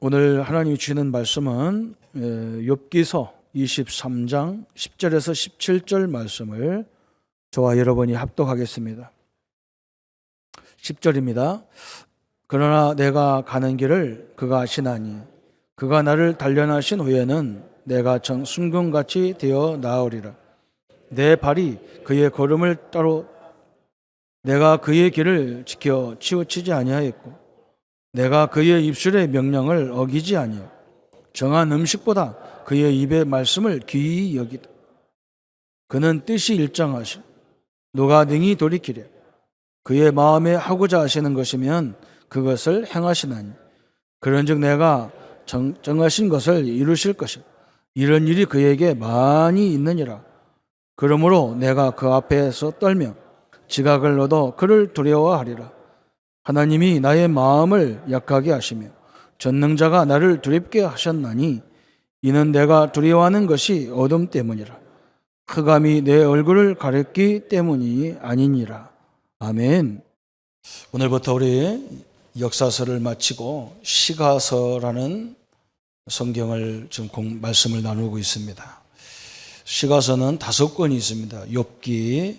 오늘 하나님이 주시는 말씀은 욥기서 23장 10절에서 17절 말씀을 저와 여러분이 합독하겠습니다. 10절입니다. 그러나 내가 가는 길을 그가 아시나니 그가 나를 단련하신 후에는 내가 순금같이 되어 나으리라. 내 발이 그의 걸음을 따로 내가 그의 길을 지켜 치우치지 아니하였고 내가 그의 입술의 명령을 어기지 아니하고 정한 음식보다 그의 입의 말씀을 귀히 여기다. 그는 뜻이 일정하시고 누가 능히 돌이키랴. 그의 마음에 하고자 하시는 것이면 그것을 행하시나니 그런즉 내가 정하신 것을 이루실 것이라. 이런 일이 그에게 많이 있느니라. 그러므로 내가 그 앞에서 떨며 지각을 얻어 그를 두려워하리라. 하나님이 나의 마음을 약하게 하시며 전능자가 나를 두렵게 하셨나니 이는 내가 두려워하는 것이 어둠 때문이라. 흑암이 내 얼굴을 가렸기 때문이 아니니라. 아멘. 오늘부터 우리 역사서를 마치고 시가서라는 성경을 지금 말씀을 나누고 있습니다. 시가서는 5권이 있습니다. 욥기,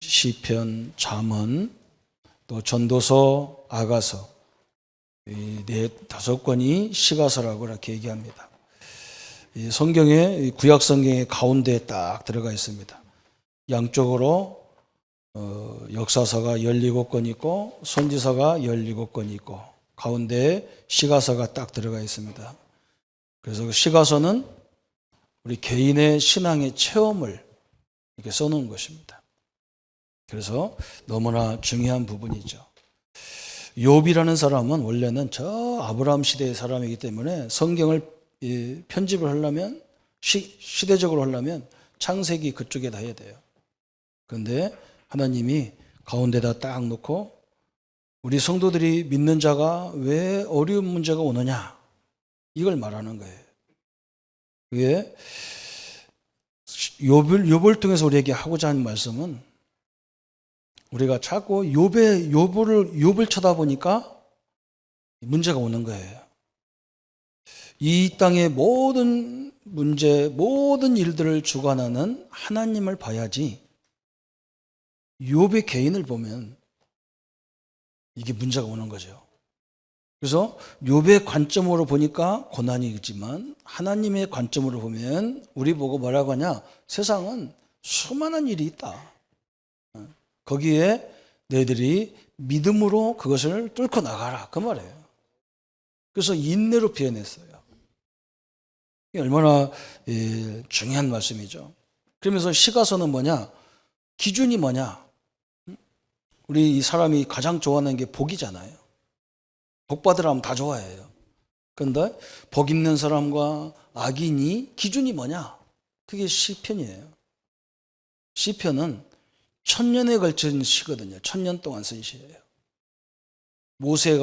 시편, 잠언, 또 전도서, 아가서, 이 5권이 시가서라고 이렇게 얘기합니다. 이 성경에, 구약 성경의 가운데에 딱 들어가 있습니다. 양쪽으로 역사서가 17권 있고 선지서가 17권 있고 가운데에 시가서가 딱 들어가 있습니다. 그래서 시가서는 우리 개인의 신앙의 체험을 이렇게 써놓은 것입니다. 그래서 너무나 중요한 부분이죠. 욥이라는 사람은 원래는 저 아브라함 시대의 사람이기 때문에 성경을 편집을 하려면 시대적으로 하려면 창세기 그쪽에다 해야 돼요. 그런데 하나님이 가운데다 딱 놓고 우리 성도들이 믿는 자가 왜 어려운 문제가 오느냐 이걸 말하는 거예요. 그게 욥을 통해서 우리에게 하고자 하는 말씀은 우리가 자꾸 욥을 쳐다보니까 문제가 오는 거예요. 이 땅의 모든 문제, 모든 일들을 주관하는 하나님을 봐야지 욥의 개인을 보면 이게 문제가 오는 거죠. 그래서 욥의 관점으로 보니까 고난이지만 하나님의 관점으로 보면 우리 보고 뭐라고 하냐? 세상은 수많은 일이 있다. 거기에 너희들이 믿음으로 그것을 뚫고 나가라. 그 말이에요. 그래서 인내로 표현했어요. 이게 얼마나 중요한 말씀이죠. 그러면서 시가서는 뭐냐? 기준이 뭐냐? 우리 이 사람이 가장 좋아하는 게 복이잖아요. 복 받으라면 다 좋아해요. 그런데 복 있는 사람과 악인이 기준이 뭐냐? 그게 시편이에요. 시편은 1000년에 걸친 시거든요. 1000년 동안 쓴 시예요. 모세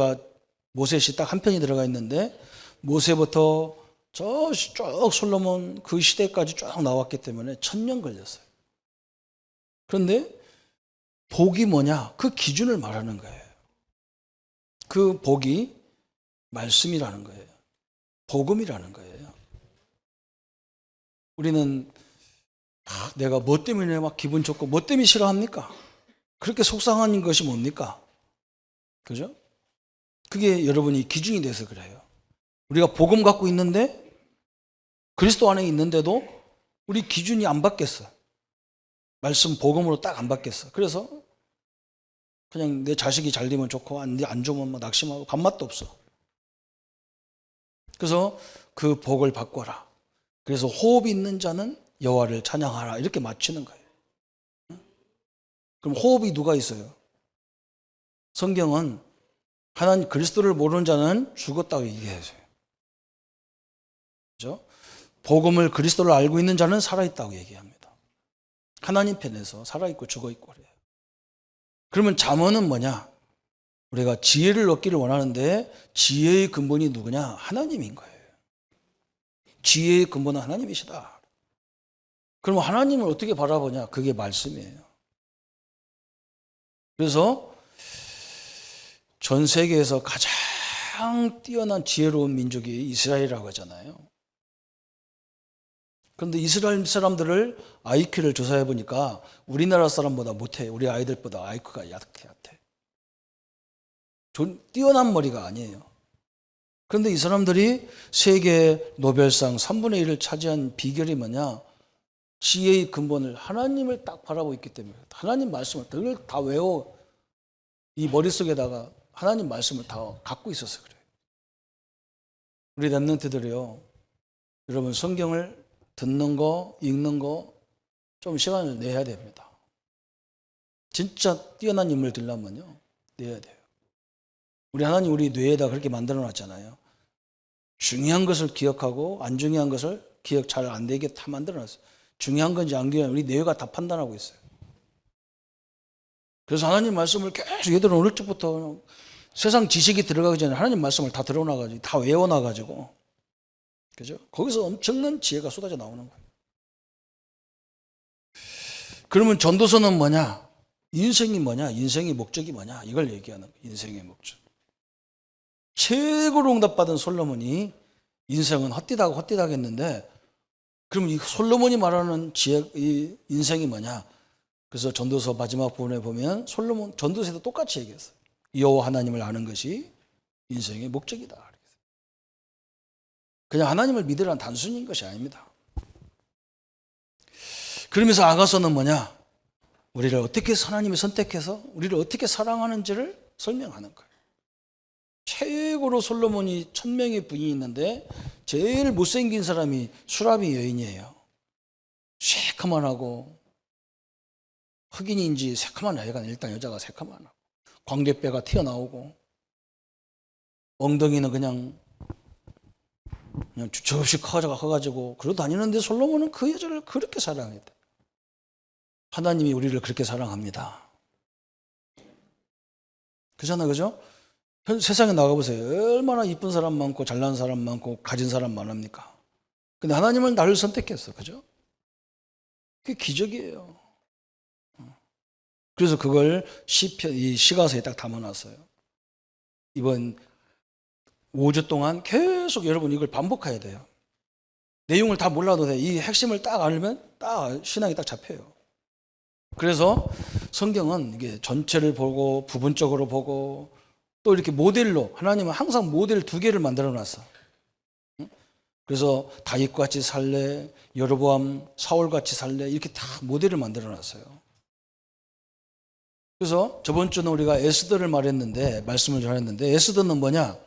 시 딱 한 편이 들어가 있는데 모세부터 저 쭉 솔로몬 그 시대까지 쭉 나왔기 때문에 1000년 걸렸어요. 그런데 복이 뭐냐? 그 기준을 말하는 거예요. 그 복이 말씀이라는 거예요. 복음이라는 거예요. 우리는 내가 뭐 때문에 막 기분 좋고 뭐 때문에 싫어합니까? 그렇게 속상한 것이 뭡니까? 그죠? 그게 여러분이 기준이 돼서 그래요. 우리가 복음 갖고 있는데 그리스도 안에 있는데도 우리 기준이 안 바뀌었어. 말씀 복음으로 딱 안 바뀌었어. 그래서 그냥 내 자식이 잘 되면 좋고 안 좋으면 막 낙심하고 간맛도 없어. 그래서 그 복을 바꿔라. 그래서 호흡이 있는 자는 여호와를 찬양하라 이렇게 맞추는 거예요. 그럼 호흡이 누가 있어요? 성경은 하나님 그리스도를 모르는 자는 죽었다고 얘기해줘요. 그렇죠? 복음을 그리스도를 알고 있는 자는 살아있다고 얘기합니다. 하나님 편에서 살아있고 죽어있고 그래요. 그러면 잠언은 뭐냐? 우리가 지혜를 얻기를 원하는데 지혜의 근본이 누구냐? 하나님인 거예요. 지혜의 근본은 하나님이시다. 그럼 하나님을 어떻게 바라보냐? 그게 말씀이에요. 그래서 전 세계에서 가장 가장 뛰어난 지혜로운 민족이 이스라엘이라고 하잖아요. 그런데 이스라엘 사람들을 IQ를 조사해 보니까 우리나라 사람보다 못해. 우리 아이들보다 IQ가 얕게. 뛰어난 머리가 아니에요. 그런데 이 사람들이 세계 노벨상 3분의 1을 차지한 비결이 뭐냐? 지혜의 근본을 하나님을 딱 바라보고 있기 때문에 하나님 말씀을 늘 다 외워 이 머릿속에다가 하나님 말씀을 다 갖고 있어서 그래요. 우리 랩런트들이요. 여러분 성경을 듣는 거, 읽는 거 좀 시간을 내야 됩니다. 진짜 뛰어난 인물 되려면요. 내야 돼요. 우리 하나님 우리 뇌에다 그렇게 만들어 놨잖아요. 중요한 것을 기억하고 안 중요한 것을 기억 잘 안 되게 다 만들어 놨어요. 중요한 건지 안 중요한 건지 우리 뇌가 다 판단하고 있어요. 그래서 하나님 말씀을 계속 얘들은 어릴 적부터 세상 지식이 들어가기 전에 하나님 말씀을 다 들어놔가지고 다 외워놔가지고 그죠? 거기서 엄청난 지혜가 쏟아져 나오는 거예요. 그러면 전도서는 뭐냐? 인생이 뭐냐? 인생의 목적이 뭐냐? 이걸 얘기하는 거예요. 인생의 목적. 최고로 응답받은 솔로몬이 인생은 헛디다고 했는데 그럼 이 솔로몬이 말하는 지혜, 이 인생이 뭐냐? 그래서 전도서 마지막 부분에 보면 솔로몬 전도서에도 똑같이 얘기했어요. 여호와 하나님을 아는 것이 인생의 목적이다. 그냥 하나님을 믿으라는 단순인 것이 아닙니다. 그러면서 아가서는 뭐냐? 우리를 어떻게 하나님이 선택해서 우리를 어떻게 사랑하는지를 설명하는 거예요. 최고로 솔로몬이 1000명의 부인이 있는데 제일 못생긴 사람이 수라비 여인이에요. 새카만하고 흑인인지 새카만 여자가 일단 여자가 새카만하고 광대뼈가 튀어나오고 엉덩이는 그냥 주저없이 커가지고 그러고 다니는데 솔로몬은 그 여자를 그렇게 사랑했다. 하나님이 우리를 그렇게 사랑합니다. 그잖아요, 그죠? 세상에 나가보세요. 얼마나 이쁜 사람 많고 잘난 사람 많고 가진 사람 많습니까? 근데 하나님은 나를 선택했어, 그죠? 그게 기적이에요. 그래서 그걸 이 시가서에 딱 담아놨어요. 이번 5주 동안 계속 여러분 이걸 반복해야 돼요. 내용을 다 몰라도 돼. 이 핵심을 딱 알면 딱 신앙이 딱 잡혀요. 그래서 성경은 이게 전체를 보고 부분적으로 보고 또 이렇게 모델로 하나님은 항상 모델 2개를 만들어 놨어. 그래서 다윗과 같이 살래, 여로보암, 사울 같이 살래 이렇게 다 모델을 만들어 놨어요. 그래서 저번 주는 우리가 에스더를 말씀을 전했는데 에스더는 뭐냐?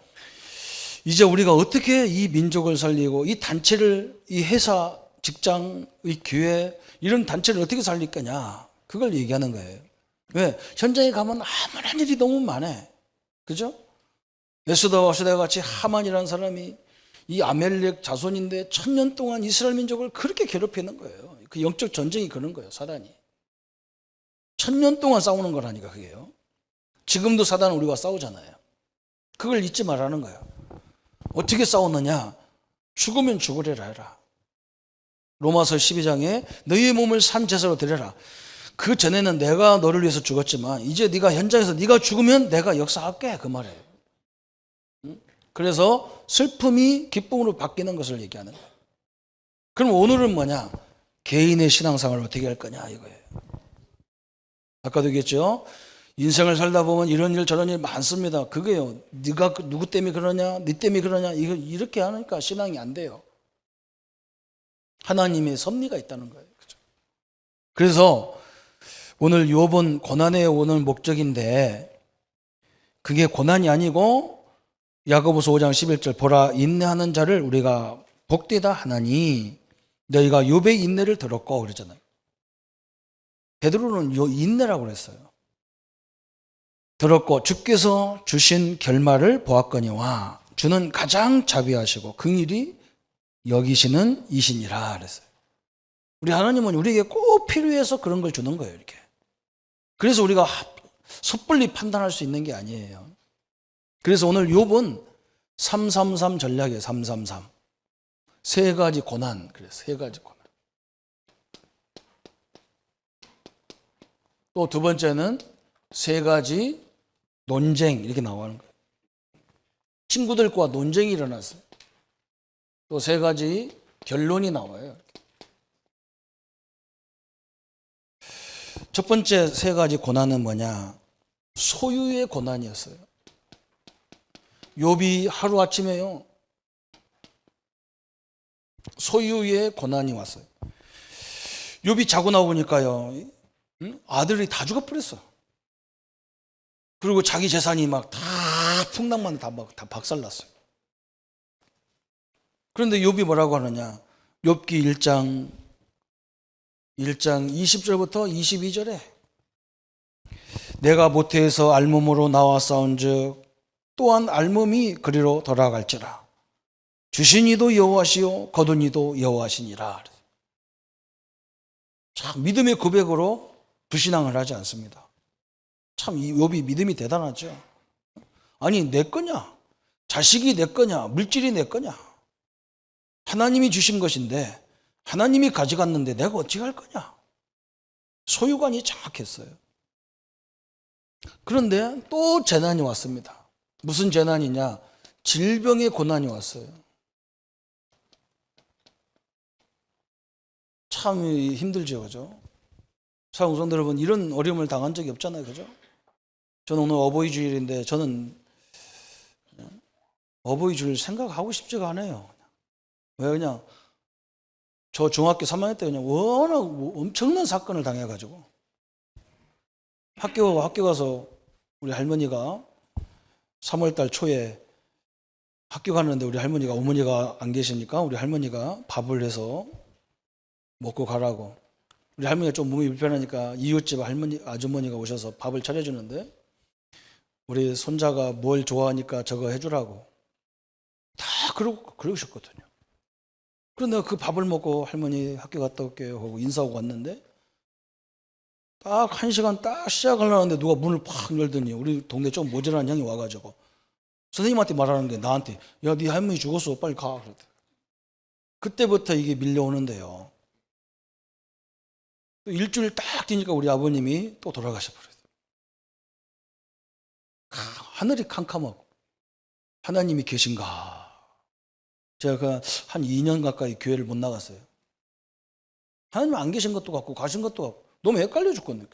이제 우리가 어떻게 이 민족을 살리고 이 단체를 이 회사, 직장, 이 교회 이런 단체를 어떻게 살릴 거냐? 그걸 얘기하는 거예요. 왜? 현장에 가면 아무런 일이 너무 많아. 그죠? 에스더와 호세아 같이 하만이라는 사람이 이 아멜렉 자손인데 1000년 동안 이스라엘 민족을 그렇게 괴롭히는 거예요. 그 영적 전쟁이 그런 거예요, 사단이. 1000년 동안 싸우는 거라니까, 그게요. 지금도 사단은 우리와 싸우잖아요. 그걸 잊지 말라는 거예요. 어떻게 싸웠느냐? 죽으면 죽으리라 해라. 로마서 12장에 너희의 몸을 산 제사로 드려라. 그 전에는 내가 너를 위해서 죽었지만 이제 네가 현장에서 네가 죽으면 내가 역사할게, 그 말이에요. 그래서 슬픔이 기쁨으로 바뀌는 것을 얘기하는 거예요. 그럼 오늘은 뭐냐? 개인의 신앙생활을 어떻게 할 거냐 이거예요. 아까도 얘기했죠. 인생을 살다 보면 이런 일 저런 일 많습니다. 그게요. 네가 누구 때문에 그러냐, 네 때문에 그러냐 이렇게 하니까 신앙이 안 돼요. 하나님의 섭리가 있다는 거예요. 그렇죠? 그래서 오늘 욥은 고난에 오는 목적인데 그게 고난이 아니고 야고보서 5장 11절 보라 인내하는 자를 우리가 복되다 하나니 너희가 욥의 인내를 들었고 그러잖아요. 베드로는 인내라고 그랬어요. 들었고 주께서 주신 결말을 보았거니와 주는 가장 자비하시고 긍휼히 여기시는 이시니라 그랬어요. 우리 하나님은 우리에게 꼭 필요해서 그런 걸 주는 거예요. 이렇게. 그래서 우리가 섣불리 판단할 수 있는 게 아니에요. 그래서 오늘 욥은 333 전략이에요. 333. 세 가지 고난. 그래서 세 가지 고난. 또 두 번째는 세 가지 논쟁 이렇게 나오는 거예요. 친구들과 논쟁이 일어났어요. 또 세 가지 결론이 나와요. 첫 번째 세 가지 고난은 뭐냐? 소유의 고난이었어요. 욥이 하루아침에요, 소유의 고난이 왔어요. 욥이 자고 나오니까요, 아들이 다 죽어버렸어. 그리고 자기 재산이 막 다 풍랑만 다 박살났어요. 그런데 욥이 뭐라고 하느냐? 욥기 1장 20절부터 22절에 내가 모태에서 알몸으로 나와 싸운즉 또한 알몸이 그리로 돌아갈지라. 주신 이도 여호와시요 거둔 이도 여호와시니라. 참 믿음의 고백으로 불신앙을 하지 않습니다. 참 이 욥이 믿음이 대단하죠. 아니 내 거냐? 자식이 내 거냐? 물질이 내 거냐? 하나님이 주신 것인데 하나님이 가져갔는데 내가 어떻게 할 거냐? 소유관이 정확했어요. 그런데 또 재난이 왔습니다. 무슨 재난이냐? 질병의 고난이 왔어요. 참 힘들죠, 그죠? 사랑하는 성도 여러분, 이런 어려움을 당한 적이 없잖아요, 그죠? 저는 오늘 어버이 주일인데 저는 어버이 주일 생각하고 싶지가 않아요. 왜 그냥 저 중학교 3학년 때 그냥 워낙 엄청난 사건을 당해가지고 학교 가서 우리 할머니가 3월달 초에 학교 가는데 우리 할머니가 어머니가 안 계시니까 우리 할머니가 밥을 해서 먹고 가라고. 우리 할머니가 좀 몸이 불편하니까 이웃집 할머니 아주머니가 오셔서 밥을 차려주는데 우리 손자가 뭘 좋아하니까 저거 해주라고 다 그러셨거든요. 그런데 내가 그 밥을 먹고 할머니 학교 갔다 올게요 하고 인사하고 왔는데 딱 1시간 딱 시작하려는데 누가 문을 팍 열더니 우리 동네 좀 모자란 형이 와가지고 선생님한테 말하는 게 나한테 야, 네 할머니 죽었어 빨리 가. 그랬대. 그때부터 이게 밀려오는데요. 또 일주일 딱 뒤니까 우리 아버님이 또 돌아가셔 버렸어요. 하늘이 캄캄하고 하나님이 계신가? 제가 한 2년 가까이 교회를 못 나갔어요. 하나님 안 계신 것도 같고 가신 것도 같고 너무 헷갈려 죽겠네.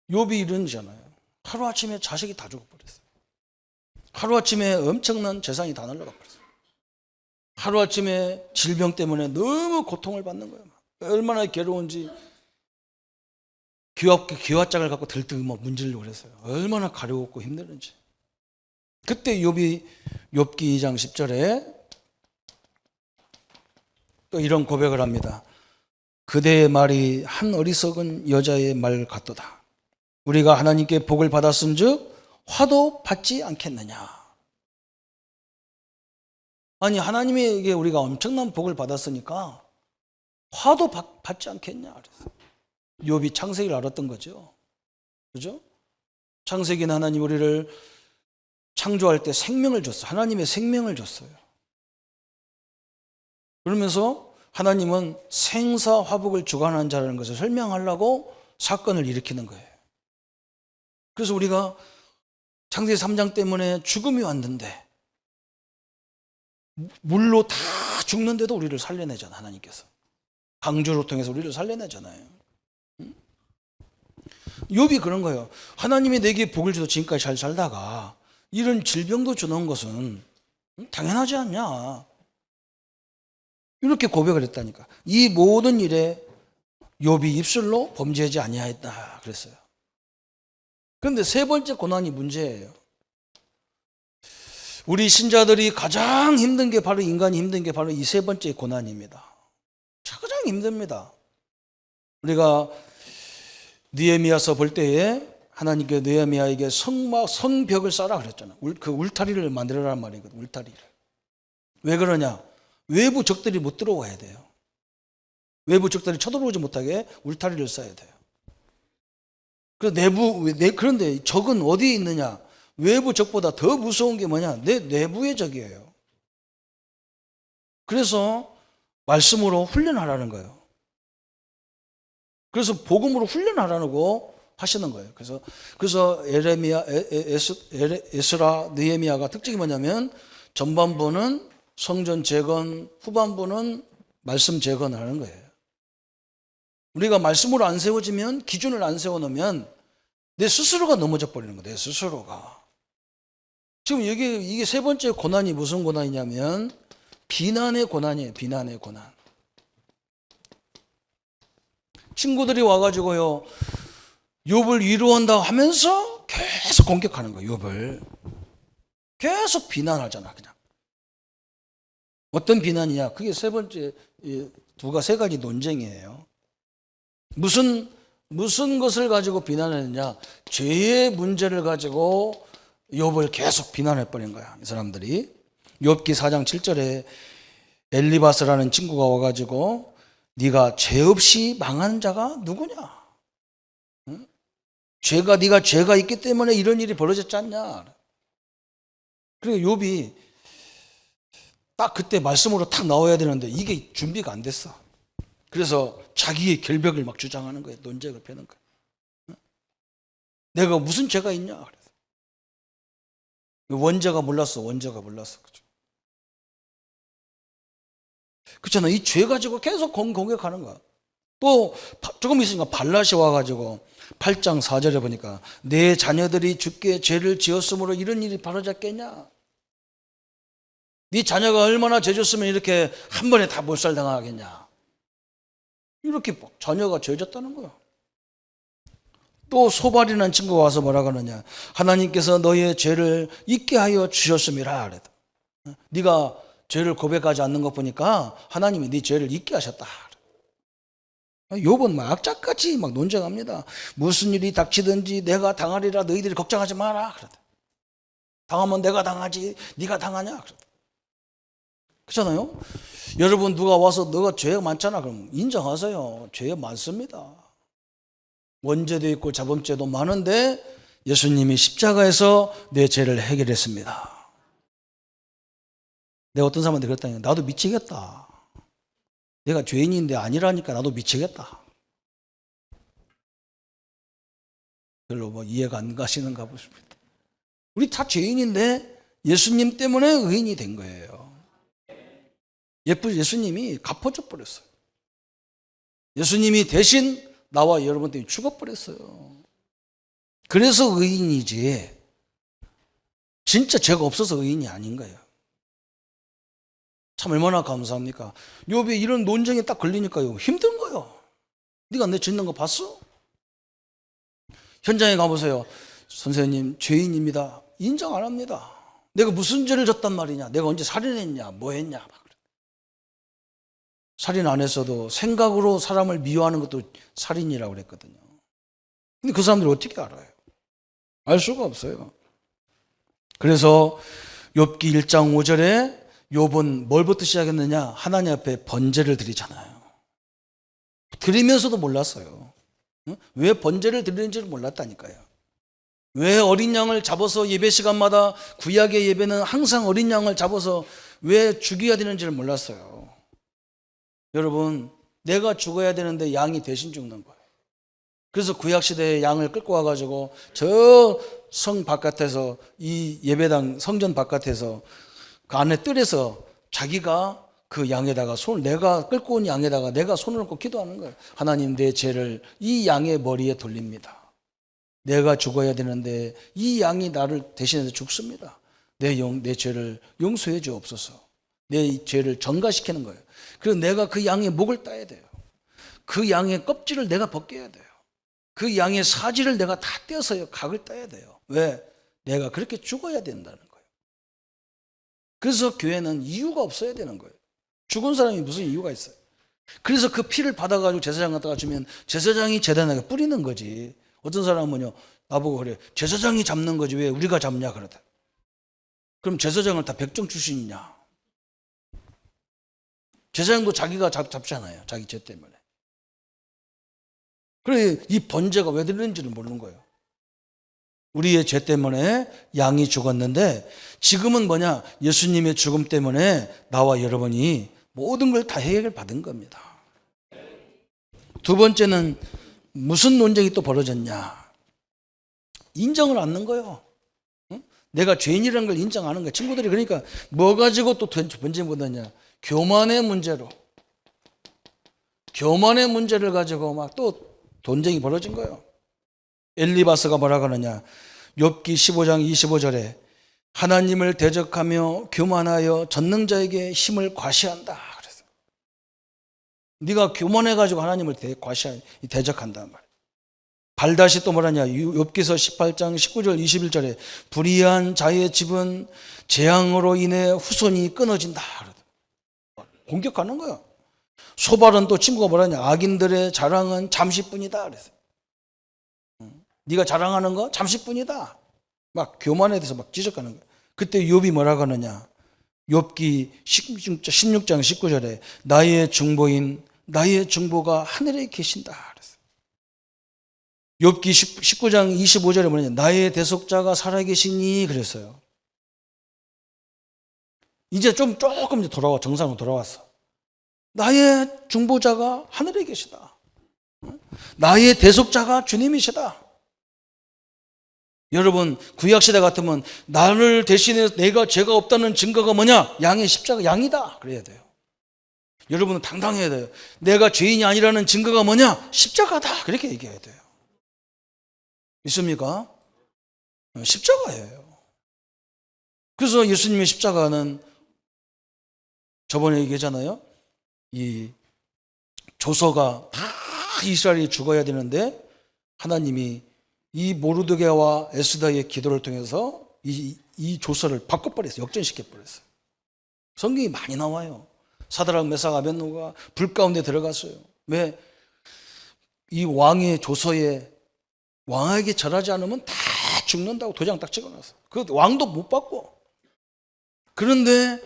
욥이 이런잖아요. 하루아침에 자식이 다 죽어버렸어요. 하루아침에 엄청난 재산이 다 날아가 버렸어요. 하루아침에 질병 때문에 너무 고통을 받는 거예요. 얼마나 괴로운지 기와짝을 갖고 들뜨고 막 문지르려고 그랬어요. 얼마나 가려웠고 힘들은지. 그때 욥기 2장 10절에 또 이런 고백을 합니다. 그대의 말이 한 어리석은 여자의 말 같도다. 우리가 하나님께 복을 받았은즉 화도 받지 않겠느냐. 아니 하나님에게 우리가 엄청난 복을 받았으니까 화도 받지 않겠냐. 그래서 욥이 창세기를 알았던 거죠. 그죠? 창세기는 하나님 우리를 창조할 때 생명을 줬어요. 하나님의 생명을 줬어요. 그러면서 하나님은 생사화복을 주관하는 자라는 것을 설명하려고 사건을 일으키는 거예요. 그래서 우리가 창세기 3장 때문에 죽음이 왔는데 물로 다 죽는데도 우리를 살려내잖아. 하나님께서 방주로 통해서 우리를 살려내잖아요. 욥이 그런 거예요. 하나님이 내게 복을 줘서 지금까지 잘 살다가 이런 질병도 주는 것은 당연하지 않냐. 이렇게 고백을 했다니까. 이 모든 일에 욥이 입술로 범죄하지 아니하였다 그랬어요. 그런데 세 번째 고난이 문제예요. 우리 신자들이 가장 힘든 게 바로 인간이 힘든 게 바로 이 세 번째 고난입니다. 가장 힘듭니다. 우리가 느헤미야서 볼 때에 하나님께 느헤미야에게 성벽을 쌓으라 그랬잖아요. 그 울타리를 만들어라는 말이거든요. 울타리를. 왜 그러냐? 외부 적들이 못 들어와야 돼요. 외부 적들이 쳐들어오지 못하게 울타리를 쌓아야 돼요. 그런데 적은 어디에 있느냐? 외부 적보다 더 무서운 게 뭐냐? 내 내부의 적이에요. 그래서 말씀으로 훈련하라는 거예요. 그래서 복음으로 훈련하라고 하시는 거예요. 그래서 에스라, 느헤미야가 특징이 뭐냐면 전반부는 성전 재건, 후반부는 말씀 재건을 하는 거예요. 우리가 말씀으로 안 세워지면, 기준을 안 세워놓으면 내 스스로가 넘어져 버리는 거예요. 내 스스로가. 지금 이게 세 번째 고난이 무슨 고난이냐면 비난의 고난이에요. 비난의 고난. 친구들이 와가지고요, 욥을 위로한다고 하면서 계속 공격하는 거예요. 욥을 계속 비난하잖아. 그냥 어떤 비난이냐? 그게 세 번째, 세 가지 논쟁이에요. 무슨 것을 가지고 비난하느냐? 죄의 문제를 가지고 욥을 계속 비난해 버린 거야, 이 사람들이. 욥기 4장 7절에 엘리바스라는 친구가 와가지고 네가 죄 없이 망하는 자가 누구냐? 응? 네가 죄가 있기 때문에 이런 일이 벌어졌지 않냐? 그리고 욥이 딱 그때 말씀으로 탁 나와야 되는데 이게 준비가 안 됐어. 그래서 자기의 결벽을 막 주장하는 거예요. 논쟁을 펴는 거예요. 응? 내가 무슨 죄가 있냐? 그래서 원죄가 몰랐어. 그렇잖아. 이 죄 가지고 계속 공격하는 거야. 또 조금 있으니까 발랏이 와가지고 8장 4절에 보니까 내 자녀들이 주께 죄를 지었으므로 이런 일이 벌어졌겠냐? 네 자녀가 얼마나 죄 졌으면 이렇게 한 번에 다 몰살당하겠냐? 이렇게 자녀가 죄 졌다는 거야. 또 소발이라는 친구가 와서 뭐라고 하느냐? 하나님께서 너의 죄를 잊게 하여 주셨음이라 그랬다. 네가 죄를 고백하지 않는 것 보니까 하나님이 네 죄를 잊게 하셨다. 욥은 막 악착같이 막 논쟁합니다. 무슨 일이 닥치든지 내가 당하리라 너희들이 걱정하지 마라. 그러다. 당하면 내가 당하지 네가 당하냐. 그러다. 그렇잖아요. 여러분 누가 와서 너가 죄가 많잖아. 그럼 인정하세요. 죄가 많습니다. 원죄도 있고 자범죄도 많은데 예수님이 십자가에서 내 죄를 해결했습니다. 내가 어떤 사람한테 그랬다니, 나도 미치겠다. 내가 죄인인데 아니라니까 나도 미치겠다. 별로 뭐 이해가 안 가시는가 보십니다. 우리 다 죄인인데 예수님 때문에 의인이 된 거예요. 예수님이 갚아줘 버렸어요. 예수님이 대신 나와 여러분 때문에 죽어버렸어요. 그래서 의인이지 진짜 죄가 없어서 의인이 아닌 거예요. 참 얼마나 감사합니까? 욥이 이런 논쟁에 딱 걸리니까요, 힘든 거예요. 네가 내 짓는 거 봤어? 현장에 가보세요. 선생님 죄인입니다. 인정 안 합니다. 내가 무슨 죄를 졌단 말이냐? 내가 언제 살인했냐? 뭐 했냐? 막 그래. 살인 안 했어도 생각으로 사람을 미워하는 것도 살인이라고 그랬거든요. 근데 그 사람들이 어떻게 알아요? 알 수가 없어요. 그래서 욥기 1장 5절에 욥은 뭘부터 시작했느냐? 하나님 앞에 번제를 드리잖아요. 드리면서도 몰랐어요. 왜 번제를 드리는지를 몰랐다니까요. 왜 어린 양을 잡아서 예배 시간마다 구약의 예배는 항상 어린 양을 잡아서 왜 죽여야 되는지를 몰랐어요. 여러분, 내가 죽어야 되는데 양이 대신 죽는 거예요. 그래서 구약시대에 양을 끌고 와가지고 저 성 바깥에서 이 예배당 성전 바깥에서 그 안에 뜰에서 자기가 그 양에다가 내가 끌고 온 양에다가 내가 손을 얹고 기도하는 거예요. 하나님, 내 죄를 이 양의 머리에 돌립니다. 내가 죽어야 되는데 이 양이 나를 대신해서 죽습니다. 내 죄를 용서해 주옵소서. 내 죄를 전가시키는 거예요. 그리고 내가 그 양의 목을 따야 돼요. 그 양의 껍질을 내가 벗겨야 돼요. 그 양의 사지를 내가 다 떼어서 각을 따야 돼요. 왜? 내가 그렇게 죽어야 된다는 거예요. 그래서 교회는 이유가 없어야 되는 거예요. 죽은 사람이 무슨 이유가 있어요? 그래서 그 피를 받아가지고 제사장 갖다가 주면 제사장이 재단하게 뿌리는 거지. 어떤 사람은요, 나보고 그래, 제사장이 잡는 거지 왜 우리가 잡냐 그러다. 그럼 제사장을 다 백정 출신이냐? 제사장도 자기가 잡잖아요. 자기 죄 때문에. 그래, 이 번제가 왜 드리는지를 모르는 거예요. 우리의 죄 때문에 양이 죽었는데 지금은 뭐냐? 예수님의 죽음 때문에 나와 여러분이 모든 걸 다 해결받은 겁니다. 두 번째는 무슨 논쟁이 또 벌어졌냐? 인정을 않는 거예요. 응? 내가 죄인이라는 걸 인정하는 거야. 친구들이 그러니까 뭐 가지고 또 번제를 못하냐. 교만의 문제로. 교만의 문제를 가지고 막 또 논쟁이 벌어진 거예요. 엘리바스가 뭐라 그러냐. 욥기 15장 25절에 하나님을 대적하며 교만하여 전능자에게 힘을 과시한다. 그래서 네가 교만해가지고 하나님을 대적한단 말이야. 발다시 또 뭐라냐. 욥기서 18장 19절 21절에 불의한 자의 집은 재앙으로 인해 후손이 끊어진다. 공격하는 거야. 소발은 또 친구가 뭐라냐. 악인들의 자랑은 잠시뿐이다. 그래서 네가 자랑하는 거 잠시뿐이다. 막 교만에 대해서 막 지적하는 거야. 그때 욥이 뭐라고 하느냐. 욥기 16장 19절에 나의 중보가 하늘에 계신다. 그랬어요. 욥기 19장 25절에 뭐냐. 나의 대속자가 살아계시니 그랬어요. 이제 조금 이제 정상으로 돌아왔어. 나의 중보자가 하늘에 계시다. 나의 대속자가 주님이시다. 여러분 구약시대 같으면 나를 대신해 내가 죄가 없다는 증거가 뭐냐? 양의 십자가, 양이다. 그래야 돼요. 여러분은 당당해야 돼요. 내가 죄인이 아니라는 증거가 뭐냐? 십자가다. 그렇게 얘기해야 돼요. 믿습니까? 십자가예요. 그래서 예수님의 십자가는 저번에 얘기했잖아요. 이 조서가 다 이스라엘이 죽어야 되는데 하나님이 이 모르드게와 에스더의 기도를 통해서 이 조서를 바꿔버렸어요. 역전시켜버렸어요. 성경이 많이 나와요. 사드락 메삭 아벳노가 불 가운데 들어갔어요. 왜? 이 왕의 조서에 왕에게 절하지 않으면 다 죽는다고 도장 딱 찍어놨어. 그 왕도 못 받고. 그런데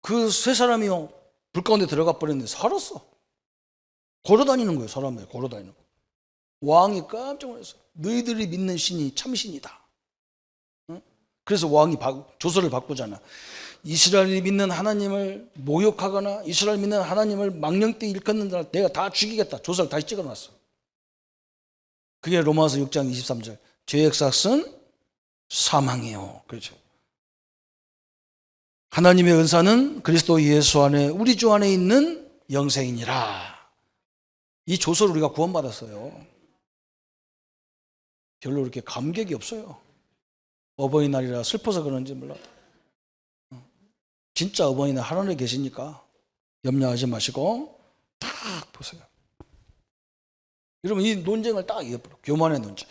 그 세 사람이요 불 가운데 들어가 버렸는데 살았어. 걸어다니는 거예요. 사람들이 걸어다니는 거. 왕이 깜짝 놀랐어. 너희들이 믿는 신이 참신이다. 응? 그래서 왕이 조서를 바꾸잖아. 이스라엘이 믿는 하나님을 모욕하거나 이스라엘 믿는 하나님을 망령되이 일컫는 자를 내가 다 죽이겠다. 조서를 다시 찍어놨어. 그게 로마서 6장 23절. 죄의 삭은 사망이요. 그렇죠. 하나님의 은사는 그리스도 예수 안에 우리 주 안에 있는 영생이니라. 이 조서를 우리가 구원받았어요. 별로 그렇게 감격이 없어요. 어버이날이라 슬퍼서 그런지 몰라. 진짜 어버이날 하늘에 계시니까 염려하지 마시고 딱 보세요. 여러분 이 논쟁을 딱 이어버려. 교만의 논쟁.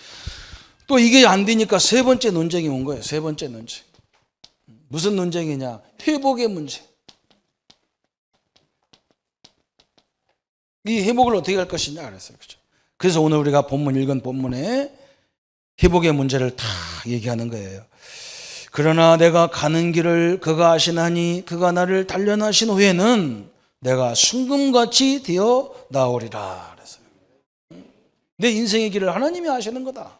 또 이게 안 되니까 세 번째 논쟁이 온 거예요. 세 번째 논쟁. 무슨 논쟁이냐? 회복의 문제. 이 회복을 어떻게 할 것이냐 그랬어요. 그렇죠? 그래서 오늘 우리가 읽은 본문에 회복의 문제를 다 얘기하는 거예요. 그러나 내가 가는 길을 그가 아시나니 그가 나를 단련하신 후에는 내가 순금같이 되어 나오리라 그랬어요. 내 인생의 길을 하나님이 아시는 거다.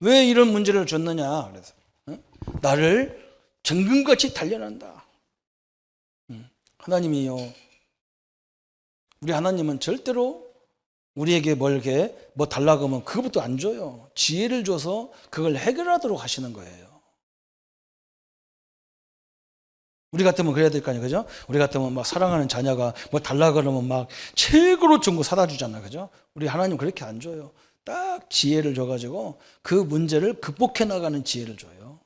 왜 이런 문제를 줬느냐 그래서 나를 정금같이 단련한다. 하나님이요. 우리 하나님은 절대로 우리에게 뭐 달라고 하면 그것부터 안 줘요. 지혜를 줘서 그걸 해결하도록 하시는 거예요. 우리 같으면 그래야 될 거 아니에요. 그죠? 우리 같으면 막 사랑하는 자녀가 뭐 달라고 그러면 막 최고로 좋은 거 사다 주잖아요. 그죠? 우리 하나님 그렇게 안 줘요. 딱 지혜를 줘가지고 그 문제를 극복해 나가는 지혜를 줘요.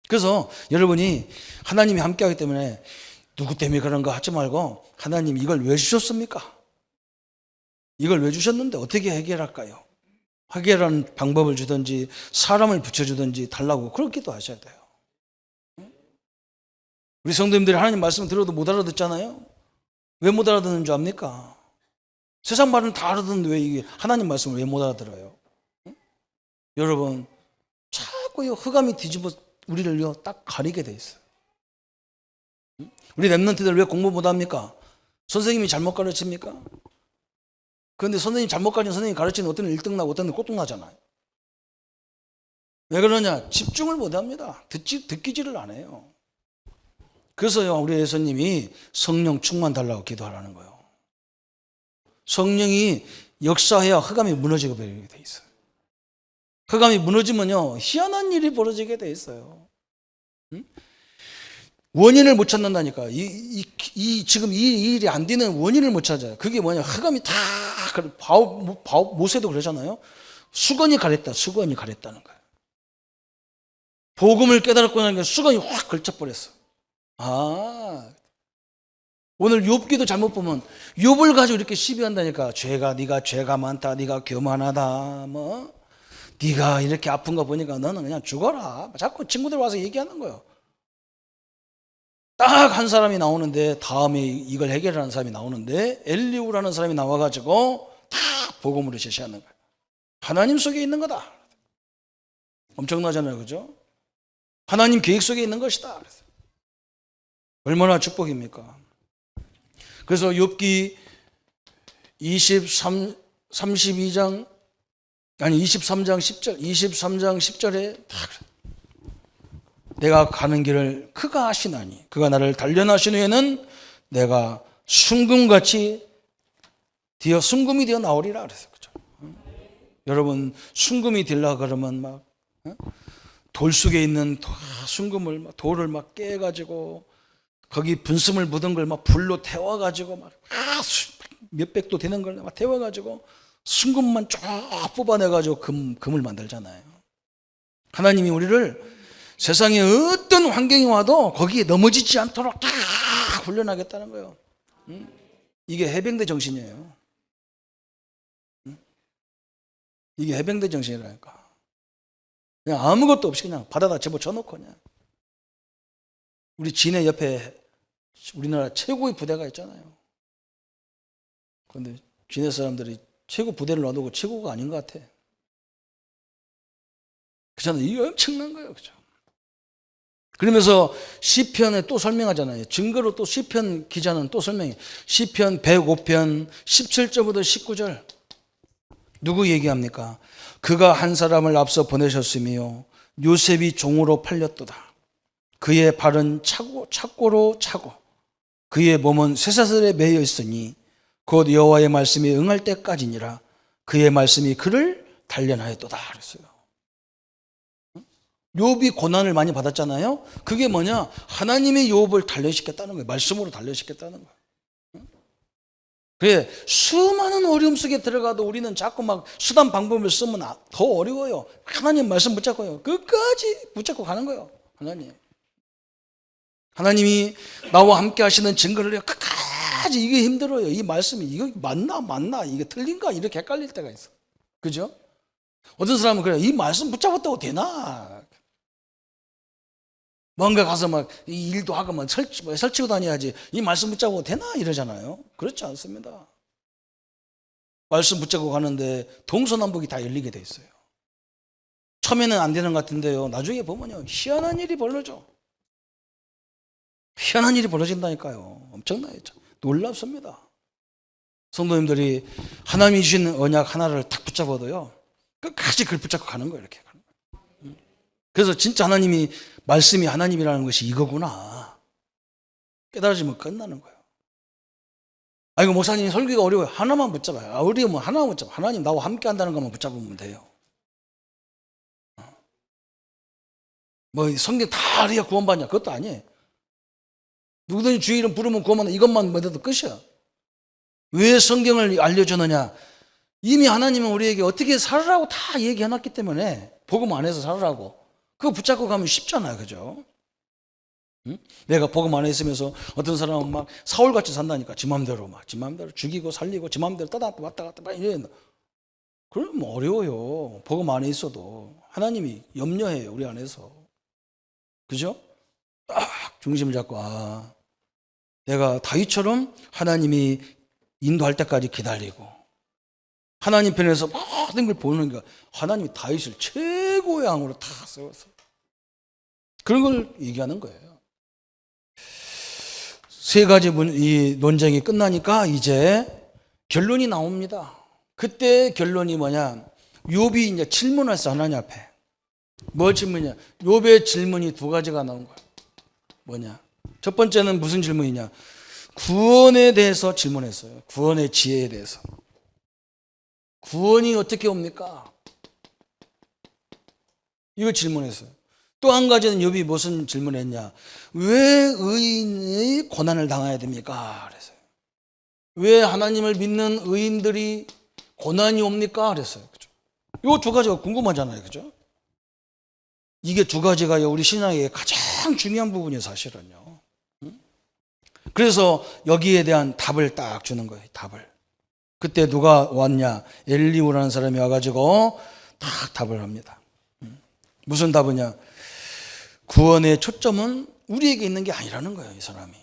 그래서 여러분이 하나님이 함께하기 때문에 누구 때문에 그런 거 하지 말고 하나님 이걸 왜 주셨습니까? 이걸 왜 주셨는데 어떻게 해결할까요? 해결하는 방법을 주든지 사람을 붙여주든지 달라고 그렇게도 하셔야 돼요. 우리 성도님들이 하나님 말씀을 들어도 못 알아듣잖아요. 왜 못 알아듣는 줄 압니까? 세상 말은 다 알아듣는데 왜 이게 하나님 말씀을 왜 못 알아들어요? 여러분 자꾸 흑암이 뒤집어 우리를 딱 가리게 돼 있어요. 우리 랩런트들 왜 공부 못합니까? 선생님이 잘못 가르칩니까? 그런데 선생님 잘못 가르치는 선생님이 가르치는 어떤 1등 나고 어떤 꼴등 나잖아요. 왜 그러냐? 집중을 못합니다. 듣기지를 안 해요. 그래서요 우리 예수님이 성령 충만 달라고 기도하라는 거예요. 성령이 역사해야 흑암이 무너지게 돼 있어요. 흑암이 무너지면요 희한한 일이 벌어지게 돼 있어요. 응? 원인을 못 찾는다니까. 지금 이 일이 안 되는 원인을 못 찾아요. 그게 뭐냐? 흑암이 다 모세도 그러잖아요. 수건이 가랬다. 수건이 가랬다는 거예요. 복음을 깨달았고 나니까 수건이 확 걸쳐버렸어. 아, 오늘 욥기도 잘못 보면 욥을 가지고 이렇게 시비한다니까. 네가 죄가 많다. 네가 교만하다. 뭐 네가 이렇게 아픈 거 보니까 너는 그냥 죽어라. 자꾸 친구들 와서 얘기하는 거예요. 딱 한 사람이 나오는데, 다음에 이걸 해결하는 사람이 나오는데 엘리후라는 사람이 나와가지고 다 복음으로 제시하는 거예요. 하나님 속에 있는 거다. 엄청나잖아요, 그죠? 하나님 계획 속에 있는 것이다. 얼마나 축복입니까? 그래서 욥기 23장 10절에 내가 가는 길을 그가 아시나니 그가 나를 단련하신 후에는 내가 순금같이 순금이 되어 나오리라 그랬어요. 그죠? 여러분 순금이 되려 그러면 막 돌 속에 있는 순금을 돌을 막 깨가지고 거기 분슴을 묻은 걸 막 불로 태워가지고 막 몇백 도 되는 걸 막 태워가지고 순금만 쫙 뽑아내가지고 금을 만들잖아요. 하나님이 우리를 세상에 어떤 환경이 와도 거기에 넘어지지 않도록 다 훈련하겠다는 거예요. 이게 해병대 정신이에요. 이게 해병대 정신이라니까. 그냥 아무것도 없이 그냥 바다다 집어쳐놓고 그냥. 우리 진해 옆에 우리나라 최고의 부대가 있잖아요. 그런데 진해 사람들이 최고 부대를 놔두고 최고가 아닌 것 같아. 그렇잖아요. 이게 엄청난 거예요. 그죠? 그러면서 시편에 또 설명하잖아요. 증거로 또 시편 기자는 또 설명해. 시편 105편 17절부터 19절. 누구 얘기합니까? 그가 한 사람을 앞서 보내셨으며 요셉이 종으로 팔렸도다. 그의 발은 착고로 차고 그의 몸은 쇠사슬에 매여 있으니 곧 여호와의 말씀이 응할 때까지니라. 그의 말씀이 그를 단련하였도다 그랬어요. 욥이 고난을 많이 받았잖아요. 그게 뭐냐? 하나님의 욥을 단련시켰다는 거예요. 말씀으로 단련시켰다는 거예요. 그래, 수많은 어려움 속에 들어가도 우리는 자꾸 막 수단 방법을 쓰면 더 어려워요. 하나님 말씀 붙잡고요. 끝까지 붙잡고 가는 거예요. 하나님이 나와 함께 하시는 증거를 끝까지 이게 힘들어요. 이 말씀이 이거 맞나 이게 틀린가 이렇게 헷갈릴 때가 있어. 그죠? 어떤 사람은 그래, 이 말씀 붙잡았다고 되나? 뭔가 가서 막 이 일도 하고 막 설치고 다녀야지 이 말씀 붙잡고 되나 이러잖아요. 그렇지 않습니다. 말씀 붙잡고 가는데 동서남북이 다 열리게 돼 있어요. 처음에는 안 되는 것 같은데요, 나중에 보면요 희한한 일이 벌어져. 희한한 일이 벌어진다니까요. 엄청나요. 놀랍습니다. 성도님들이 하나님이 주신 언약 하나를 딱 붙잡아도요 끝까지 그걸 붙잡고 가는 거예요. 이렇게. 그래서 진짜 하나님이 말씀이 하나님이라는 것이 이거구나 깨달아지면 끝나는 거예요. 이거 목사님 설교가 어려워요. 하나만 붙잡아요. 어려우면 하나만 붙잡아. 하나님 나와 함께 한다는 것만 붙잡으면 돼요. 뭐 성경 다 알아야 구원받냐? 그것도 아니에요. 누구든지 주의 이름 부르면 구원받는다. 이것만 믿어도 끝이야. 왜 성경을 알려주느냐? 이미 하나님은 우리에게 어떻게 살으라고 다 얘기해놨기 때문에 복음 안에서 살으라고. 그거 붙잡고 가면 쉽잖아요. 그죠? 응? 내가 복음 안에 있으면서 어떤 사람은 막 사울같이 산다니까. 지 맘대로 죽이고 살리고 지 맘대로 왔다 갔다 막 이래. 그러면 어려워요. 복음 안에 있어도. 하나님이 염려해요. 우리 안에서. 그죠? 딱 중심을 잡고 내가 다윗처럼 하나님이 인도할 때까지 기다리고 하나님 편에서 모든 걸 보는 거. 하나님이 다윗을 최고의 왕으로 다 세웠어요. 그런 걸 얘기하는 거예요. 세 가지 이 논쟁이 끝나니까 이제 결론이 나옵니다. 그때 결론이 뭐냐? 욥이 이제 질문을 했어. 하나님 앞에. 뭐 질문이냐? 욥의 질문이 두 가지가 나온 거야. 뭐냐? 첫 번째는 무슨 질문이냐? 구원에 대해서 질문했어요. 구원의 지혜에 대해서. 구원이 어떻게 옵니까? 이거 질문했어요. 또 한 가지는 욥이 무슨 질문했냐? 왜 의인이 고난을 당해야 됩니까? 그랬어요. 왜 하나님을 믿는 의인들이 고난이 옵니까? 그랬어요. 그죠? 이 두 가지가 궁금하잖아요. 그죠? 이게 두 가지가 우리 신앙의 가장 중요한 부분이에요, 사실은요. 그래서 여기에 대한 답을 딱 주는 거예요, 답을. 그때 누가 왔냐? 엘리후라는 사람이 와가지고 딱 답을 합니다. 무슨 답이냐? 구원의 초점은 우리에게 있는 게 아니라는 거예요, 이 사람이.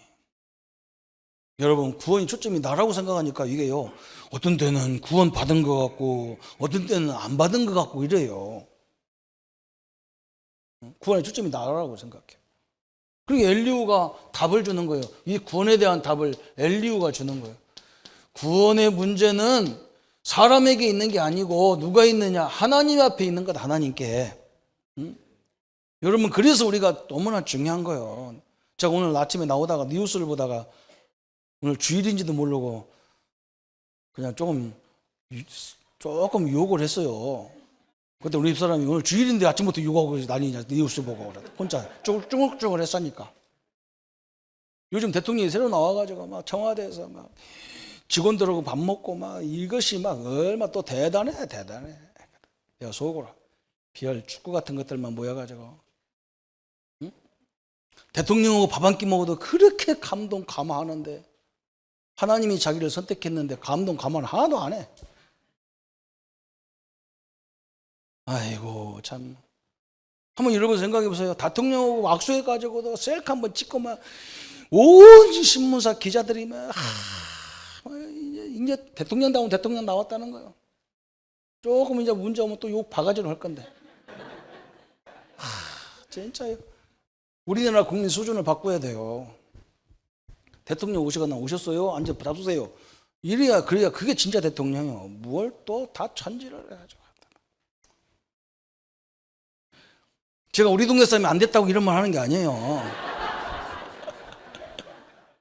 여러분, 구원의 초점이 나라고 생각하니까 이게요, 어떤 때는 구원 받은 것 같고 어떤 때는 안 받은 것 같고 이래요. 구원의 초점이 나라고 생각해요. 그리고 엘리후가 답을 주는 거예요. 이 구원에 대한 답을 엘리후가 주는 거예요. 구원의 문제는 사람에게 있는 게 아니고 누가 있느냐? 하나님 앞에 있는 것, 하나님께. 여러분, 그래서 우리가 너무나 중요한 거예요. 제가 오늘 아침에 나오다가 뉴스를 보다가 오늘 주일인지도 모르고 그냥 조금 욕을 했어요. 그때 우리 집사람이 오늘 주일인데 아침부터 욕하고 난리냐, 뉴스 보고 혼자 쭈글쭈글 했으니까. 요즘 대통령이 새로 나와가지고 막 청와대에서 막 직원들하고 밥 먹고 막 이것이 막 얼마 또 대단해. 내가 속으로 별 축구 같은 것들만 모여가지고 대통령하고 밥 한 끼 먹어도 그렇게 감동 감화하는데 하나님이 자기를 선택했는데 감동 감화는 하나도 안 해. 아이고 참. 한번 여러분 생각해 보세요. 대통령하고 악수해가지고도 셀카 한번 찍고 막 온 신문사 기자들이 막 이제 대통령다운 대통령 나왔다는 거예요. 조금 이제 문제 오면 또 욕 바가지로 할 건데. 진짜요. 우리나라 국민 수준을 바꿔야 돼요. 대통령 오시거나 오셨어요? 앉아 잡수세요. 이래야 그래야 그게 진짜 대통령이에요. 뭘 또 다 천지를 해가지고. 제가 우리 동네 사람이 안 됐다고 이런 말 하는 게 아니에요.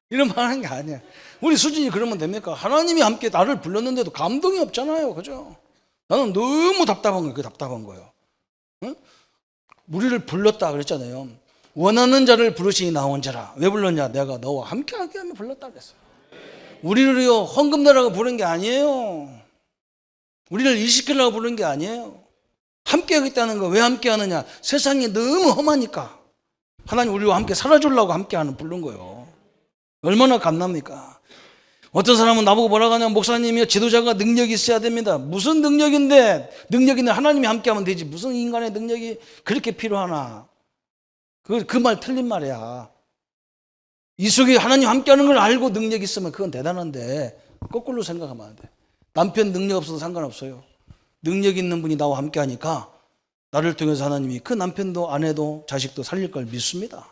이런 말 하는 게 아니에요. 우리 수준이 그러면 됩니까? 하나님이 함께 나를 불렀는데도 감동이 없잖아요. 그죠? 나는 너무 답답한 거예요. 그 답답한 거예요. 응? 우리를 불렀다 그랬잖아요. 원하는 자를 부르시니 나온 자라. 왜 불렀냐? 내가 너와 함께 하게 하면 불렀다 그랬어요. 우리를요 헌금 내라고 부른 게 아니에요. 우리를 일시키려고 부른 게 아니에요. 함께 하겠다는 거. 왜 함께 하느냐? 세상이 너무 험하니까 하나님 우리와 함께 살아주려고 함께 하는 부른 거예요. 얼마나 감납니까? 어떤 사람은 나보고 뭐라고 하냐면 목사님이요 지도자가 능력이 있어야 됩니다. 무슨 능력인데? 능력 있는 하나님이 함께 하면 되지 무슨 인간의 능력이 그렇게 필요하나? 그 말 틀린 말이야. 이 속에 하나님 함께 하는 걸 알고 능력이 있으면 그건 대단한데 거꾸로 생각하면 안 돼. 남편 능력 없어도 상관없어요. 능력 있는 분이 나와 함께 하니까 나를 통해서 하나님이 그 남편도 아내도 자식도 살릴 걸 믿습니다.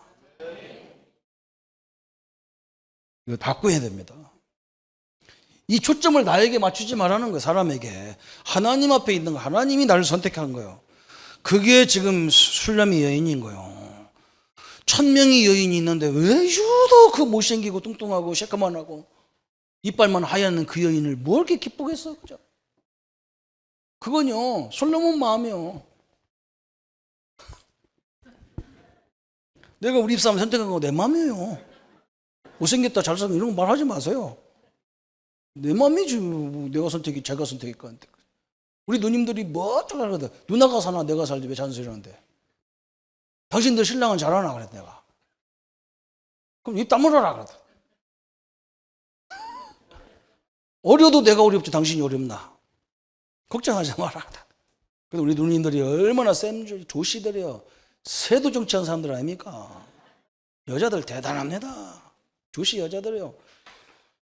이거 바꿔야 됩니다. 이 초점을 나에게 맞추지 말라는 거예요. 사람에게. 하나님 앞에 있는 거. 하나님이 나를 선택한 거예요. 그게 지금 술람이 여인인 거예요. 1000명의 여인이 있는데 왜 유독 그 못생기고 뚱뚱하고 새까만하고 이빨만 하얀 그 여인을 뭐 이렇게 기쁘겠어? 그죠? 그건요 솔로몬 마음이요. 내가 우리 입사람 선택한 거 내 마음이에요. 못생겼다 잘생겼다 이런 거 말하지 마세요. 내 마음이지. 내가 선택이 제가 선택했건. 우리 누님들이 뭐 어쩌고 하거든. 누나가 사나 내가 살지 왜 잔소리하는데. 당신들 신랑은 잘하나 그랬 내가. 그럼 입 다물어라 그러다. 어려도 내가 어렵지 당신이 어렵나. 걱정하지 마라. 그래도 우리 누님들이 얼마나 쌤 조씨들이요. 세도 정치한 사람들 아닙니까? 여자들 대단합니다. 조씨 여자들이요.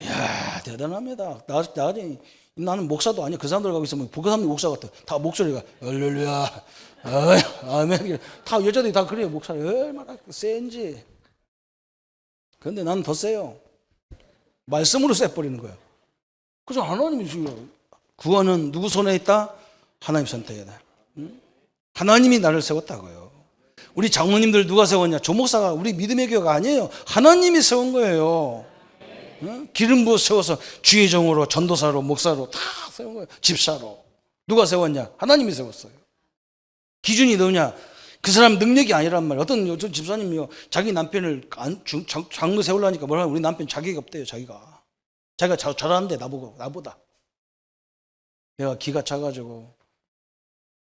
이야 대단합니다. 나는 목사도 아니야. 그 사람들 가고 있으면 그 사람이 목사 같아. 다 목소리가 할렐루야 아멘. 다 여자들이 다 그래요. 목사를 얼마나 센지. 그런데 나는 더 세요. 말씀으로 쎄버리는 거예요. 그래서 하나님이 구원은 누구 손에 있다? 하나님 선택에 있다. 하나님이 나를 세웠다고요. 우리 장로님들 누가 세웠냐? 조목사가 우리 믿음의 교회가 아니에요. 하나님이 세운 거예요. 기름 부어 세워서 주의 종으로 전도사로 목사로 다 세운 거예요. 집사로. 누가 세웠냐? 하나님이 세웠어요. 기준이 너냐? 그 사람 능력이 아니란 말이에요. 어떤 집사님이요, 자기 남편을 장로 세우려니까 뭐라, 우리 남편 자격이 없대요. 자기가 잘하는데 나보다. 내가 기가 차가지고,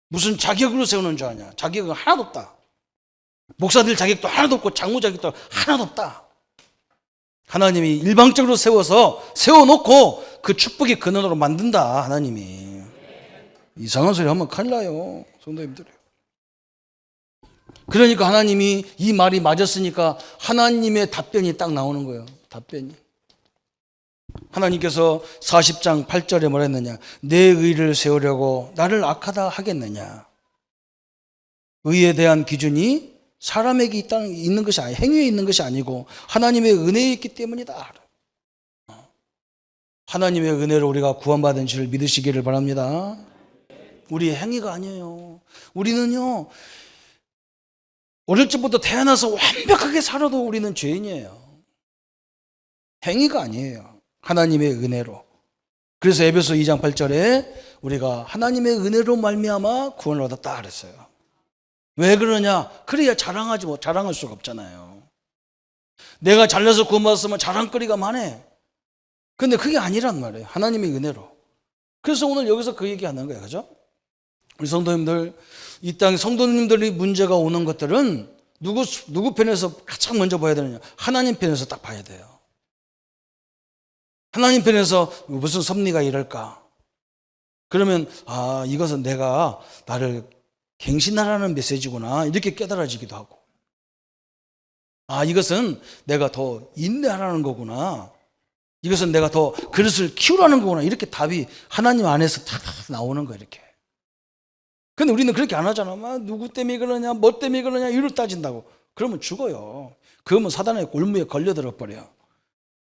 무슨 자격으로 세우는 줄 아냐? 자격은 하나도 없다. 목사들 자격도 하나도 없고 장로 자격도 하나도 없다. 하나님이 일방적으로 세워놓고 그 축복의 근원으로 만든다. 하나님이. 이상한 소리 하면 큰일 나요, 성도님들. 그러니까 하나님이 이 말이 맞았으니까 하나님의 답변이 딱 나오는 거예요. 답변이. 하나님께서 40장 8절에 뭐라 했느냐? 내 의를 세우려고 나를 악하다 하겠느냐? 의에 대한 기준이 사람에게 있는 것이 아니고, 행위에 있는 것이 아니고 하나님의 은혜에 있기 때문이다. 하나님의 은혜로 우리가 구원받은 줄을 믿으시기를 바랍니다. 우리의 행위가 아니에요. 우리는요, 어릴 적부터 태어나서 완벽하게 살아도 우리는 죄인이에요. 행위가 아니에요. 하나님의 은혜로. 그래서 에베소 2장 8절에 우리가 하나님의 은혜로 말미암아 구원을 얻었다 그랬어요. 왜 그러냐? 그래야 자랑할 수가 없잖아요. 내가 잘나서 구원받았으면 자랑거리가 많아. 근데 그게 아니란 말이에요. 하나님의 은혜로. 그래서 오늘 여기서 그 얘기하는 거예요. 그죠? 우리 성도님들, 이 땅 성도님들이 문제가 오는 것들은 누구 편에서 가장 먼저 봐야 되느냐? 하나님 편에서 딱 봐야 돼요. 하나님 편에서 무슨 섭리가 이럴까? 그러면 이것은 내가 나를 갱신하라는 메시지구나, 이렇게 깨달아지기도 하고, 이것은 내가 더 인내하라는 거구나, 이것은 내가 더 그릇을 키우라는 거구나, 이렇게 답이 하나님 안에서 다 나오는 거예요. 이렇게. 근데 우리는 그렇게 안 하잖아. 누구 때문에 그러냐, 뭐 때문에 그러냐, 이를 따진다고. 그러면 죽어요. 그러면 사단의 골무에 걸려들어 버려요.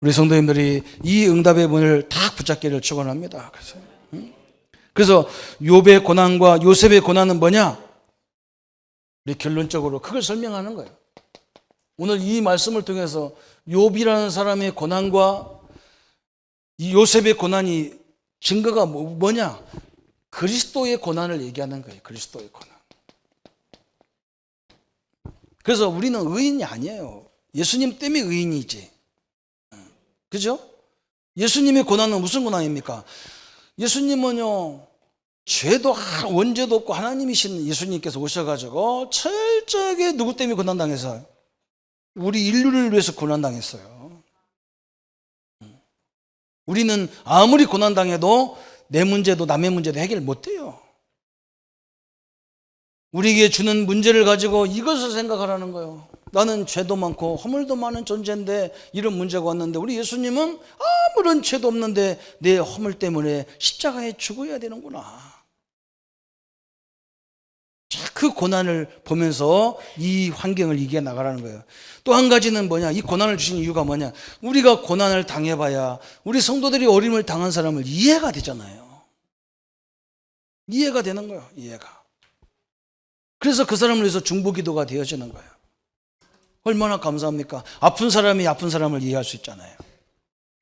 우리 성도님들이 이 응답의 문을 다 붙잡기를 축원합니다. 그래서 욥의 고난과 요셉의 고난은 뭐냐? 우리 결론적으로 그걸 설명하는 거예요. 오늘 이 말씀을 통해서 욥이라는 사람의 고난과 이 요셉의 고난이 증거가 뭐냐? 그리스도의 고난을 얘기하는 거예요. 그리스도의 고난. 그래서 우리는 의인이 아니에요. 예수님 때문에 의인이지. 그죠? 예수님의 고난은 무슨 고난입니까? 예수님은요, 죄도 원죄도 없고 하나님이신 예수님께서 오셔가지고 철저하게 누구 때문에 고난당했어요? 우리 인류를 위해서 고난당했어요. 우리는 아무리 고난당해도 내 문제도 남의 문제도 해결 못해요. 우리에게 주는 문제를 가지고 이것을 생각하라는 거예요. 나는 죄도 많고 허물도 많은 존재인데 이런 문제가 왔는데, 우리 예수님은 아무런 죄도 없는데 내 허물 때문에 십자가에 죽어야 되는구나. 자, 그 고난을 보면서 이 환경을 이겨나가라는 거예요. 또 한 가지는 뭐냐? 이 고난을 주신 이유가 뭐냐? 우리가 고난을 당해봐야 우리 성도들이 어려움을 당한 사람을 이해가 되잖아요. 이해가 되는 거예요. 이해가. 그래서 그 사람을 위해서 중보기도가 되어지는 거예요. 얼마나 감사합니까? 아픈 사람이 아픈 사람을 이해할 수 있잖아요.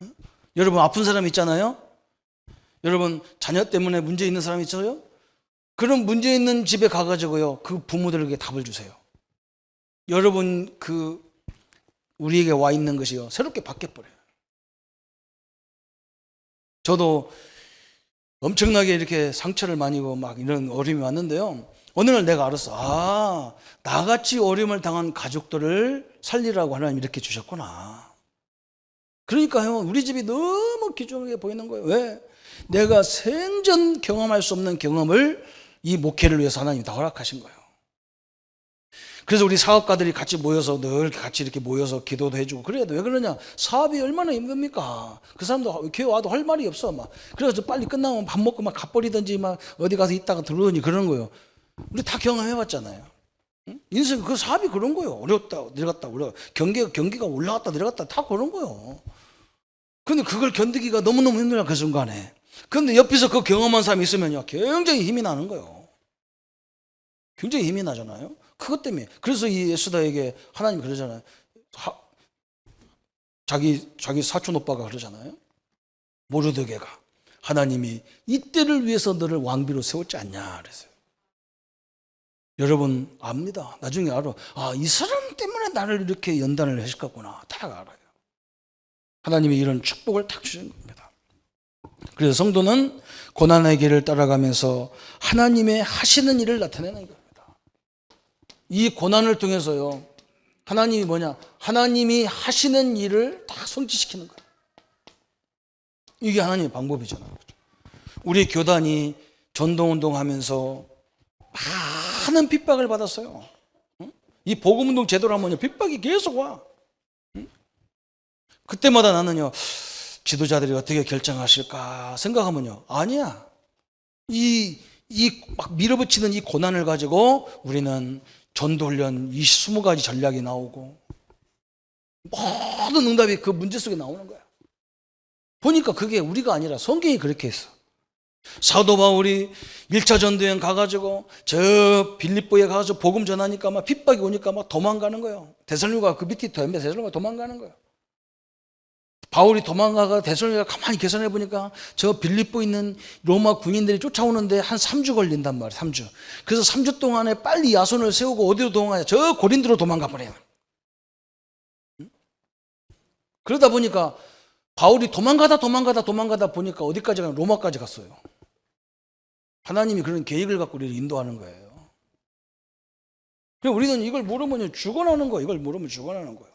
응? 여러분, 아픈 사람 있잖아요. 여러분, 자녀 때문에 문제 있는 사람 있어요? 그런 문제 있는 집에 가가지고요, 그 부모들에게 답을 주세요. 여러분, 우리에게 와 있는 것이요, 새롭게 바뀌어버려요. 저도 엄청나게 이렇게 상처를 많이 입고 막 이런 어려움이 왔는데요, 어느 날 내가 알았어. 나같이 어려움을 당한 가족들을 살리라고 하나님 이렇게 주셨구나. 그러니까요, 우리 집이 너무 귀중하게 보이는 거예요. 왜? 내가 생전 경험할 수 없는 경험을 이 목회를 위해서 하나님이 다 허락하신 거예요. 그래서 우리 사업가들이 같이 모여서 늘 같이 이렇게 모여서 기도도 해주고 그래야 돼. 왜 그러냐? 사업이 얼마나 힘듭니까? 그 사람도 교회 와도 할 말이 없어. 그래서 빨리 끝나면 밥 먹고 가버리든지 어디 가서 있다가 들어오니 그러는 거예요. 우리 다 경험해봤잖아요. 인생 그 사업이 그런 거예요. 어려웠다 내려갔다 경기가 올라갔다 내려갔다 다 그런 거예요. 근데 그걸 견디기가 너무너무 힘들어, 그 순간에. 근데 옆에서 그 경험한 사람이 있으면요, 굉장히 힘이 나는 거예요. 굉장히 힘이 나잖아요. 그것 때문에. 그래서 이 예수다에게 하나님 그러잖아요. 자기 사촌 오빠가 그러잖아요. 모르드게가 하나님이 이때를 위해서 너를 왕비로 세웠지 않냐 그랬어요. 여러분 압니다. 나중에 알아. 아, 이 사람 때문에 나를 이렇게 연단을 하셨겠구나. 딱 알아요. 하나님이 이런 축복을 탁 주신 겁니다. 그래서 성도는 고난의 길을 따라가면서 하나님의 하시는 일을 나타내는 겁니다. 이 고난을 통해서요, 하나님이 뭐냐? 하나님이 하시는 일을 다 성취시키는 거예요. 이게 하나님의 방법이잖아요. 우리 교단이 전도운동 하면서 많은 핍박을 받았어요. 이 복음운동 제도로 하면요, 핍박이 계속 와. 그때마다 나는요, 지도자들이 어떻게 결정하실까 생각하면요, 아니야. 이 막 밀어붙이는 이 고난을 가지고 우리는 전도훈련 20가지 전략이 나오고 모든 응답이 그 문제 속에 나오는 거야. 보니까 그게 우리가 아니라 성경이 그렇게 했어. 사도 바울이 1차 전도여행 가가지고 저 빌립보에 가서 복음 전하니까 막 핍박이 오니까 막 도망가는 거예요. 데살로니가 그 밑에 더 데살로니가 도망가는 거예요. 바울이 도망가가 데살로니가 가만히 계산해 보니까 저 빌립보 있는 로마 군인들이 쫓아오는데 한 3주 걸린단 말이에요. 3주. 그래서 3주 동안에 빨리 야손을 세우고 어디로 도망가냐? 저 고린도로 도망가 버려요. 그러다 보니까 바울이 도망가다 보니까 어디까지 가냐? 로마까지 갔어요. 하나님이 그런 계획을 갖고 우리를 인도하는 거예요. 그럼 우리는 이걸 모르면 죽어나는 거예요. 이걸 모르면 죽어나는 거예요.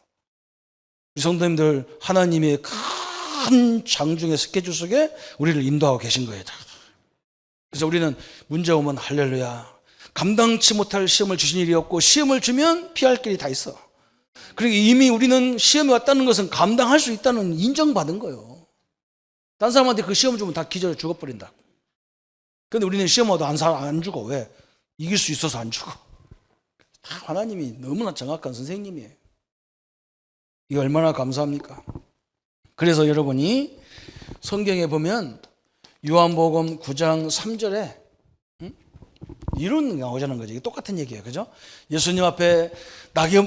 우리 성도님들, 하나님의 큰 장중의 스케줄 속에 우리를 인도하고 계신 거예요. 그래서 우리는 문제 오면 할렐루야, 감당치 못할 시험을 주신 일이 없고 시험을 주면 피할 길이 다 있어. 그리고 이미 우리는 시험이 왔다는 것은 감당할 수 있다는 인정받은 거예요. 딴 사람한테 그 시험 주면 다 기절해 죽어버린다. 근데 우리는 시험 와도 안 죽어. 왜? 이길 수 있어서 안 죽어. 다 하나님이 너무나 정확한 선생님이에요. 이게 얼마나 감사합니까? 그래서 여러분이 성경에 보면 요한복음 9장 3절에 이런 나오자는 거죠. 이게 똑같은 얘기예요. 그죠? 예수님 앞에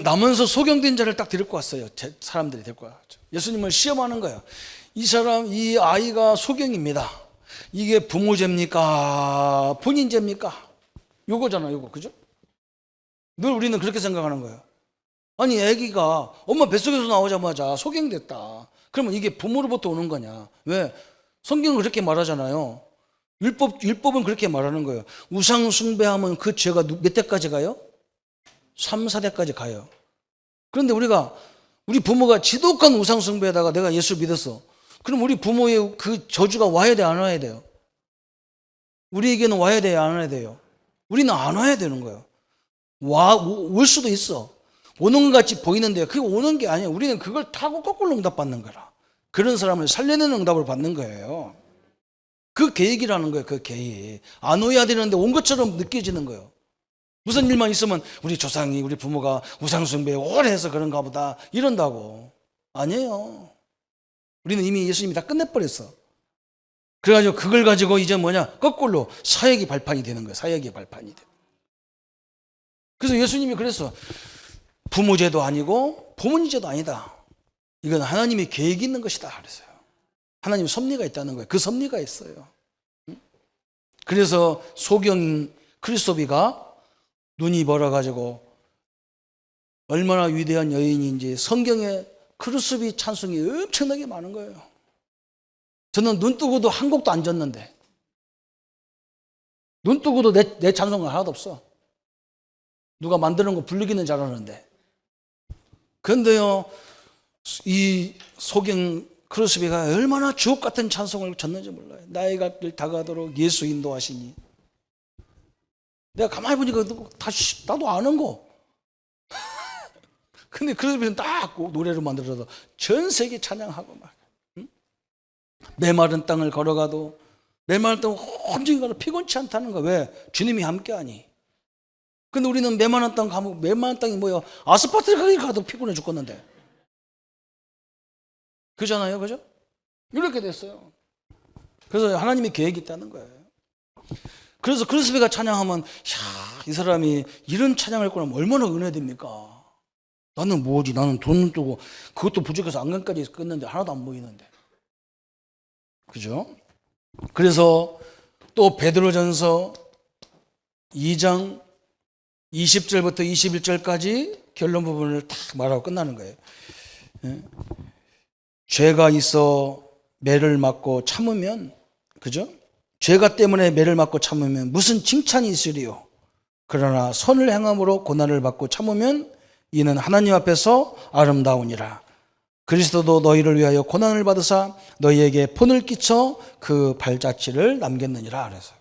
남원서 소경된 자를 딱 데리고 왔어요. 사람들이 데리고 왔죠. 예수님을 시험하는 거예요. 이 아이가 소경입니다. 이게 부모 죄입니까? 본인 죄입니까? 요거잖아, 요거. 그죠? 늘 우리는 그렇게 생각하는 거예요. 아니, 아기가 엄마 뱃속에서 나오자마자 소경됐다. 그러면 이게 부모로부터 오는 거냐? 왜? 성경은 그렇게 말하잖아요. 율법은 그렇게 말하는 거예요. 우상 숭배하면 그 죄가 몇 대까지 가요? 3, 4대까지 가요. 그런데 우리 부모가 지독한 우상 숭배에다가 내가 예수 믿었어. 그럼 우리 부모의 그 저주가 와야 돼, 안 와야 돼요? 우리에게는 와야 돼요, 안 와야 돼요? 우리는 안 와야 되는 거예요. 올 수도 있어. 오는 것 같이 보이는데요. 그게 오는 게 아니에요. 우리는 그걸 타고 거꾸로 응답받는 거라. 그런 사람을 살려내는 응답을 받는 거예요. 그 계획이라는 거예요. 그 계획. 안 오야 되는데 온 것처럼 느껴지는 거예요. 무슨 일만 있으면 우리 조상이, 우리 부모가 우상숭배 오래 해서 그런가 보다 이런다고. 아니에요. 우리는 이미 예수님이 다 끝내버렸어. 그래가지고 그걸 가지고 이제 거꾸로 사역이 발판이 되는 거예요. 사역이 발판이 돼. 그래서 예수님이 그랬어. 부모죄도 아니고 부모님죄도 아니다. 이건 하나님의 계획이 있는 것이다. 그랬어요. 하나님 섭리가 있다는 거예요. 그 섭리가 있어요. 그래서 소경 크리스토비가 눈이 멀어가지고 얼마나 위대한 여인인지 성경에 크리스토비 찬송이 엄청나게 많은 거예요. 저는 눈 뜨고도 한 곡도 안 졌는데, 눈 뜨고도 내 찬송은 하나도 없어. 누가 만드는 거 부르기는 잘하는데. 그런데요, 이 소경 크리스비가 얼마나 주옥 같은 찬송을 졌는지 몰라요. 나의 갈 다가도록 예수 인도하시니. 내가 가만히 보니까 나도 아는 거. 근데 크리스비는 딱 노래로 만들어서 전 세계 찬양하고 막. 응? 메마른 땅을 걸어가도 메마른 땅을 온전히 걸어 피곤치 않다는 거. 왜? 주님이 함께하니. 근데 우리는 메마른 땅 가면 메마른 땅이 뭐예요? 아스팔트를 가도 피곤해 죽겠는데. 그잖아요, 그죠? 이렇게 됐어요. 그래서 하나님의 계획이 있다는 거예요. 그래서 크리스비가 찬양하면, 이 사람이 이런 찬양을 했구나. 얼마나 은혜됩니까? 나는 뭐지? 나는 돈 뜨고 그것도 부족해서 안간까지 끊는데 하나도 안 보이는데. 그죠? 그래서 또 베드로전서 2장 20절부터 21절까지 결론 부분을 딱 말하고 끝나는 거예요. 죄가 있어 매를 맞고 참으면, 그죠? 죄가 때문에 매를 맞고 참으면 무슨 칭찬이 있으리요. 그러나 선을 행함으로 고난을 받고 참으면 이는 하나님 앞에서 아름다우니라. 그리스도도 너희를 위하여 고난을 받으사 너희에게 본을 끼쳐 그 발자취를 남겼느니라. 그래서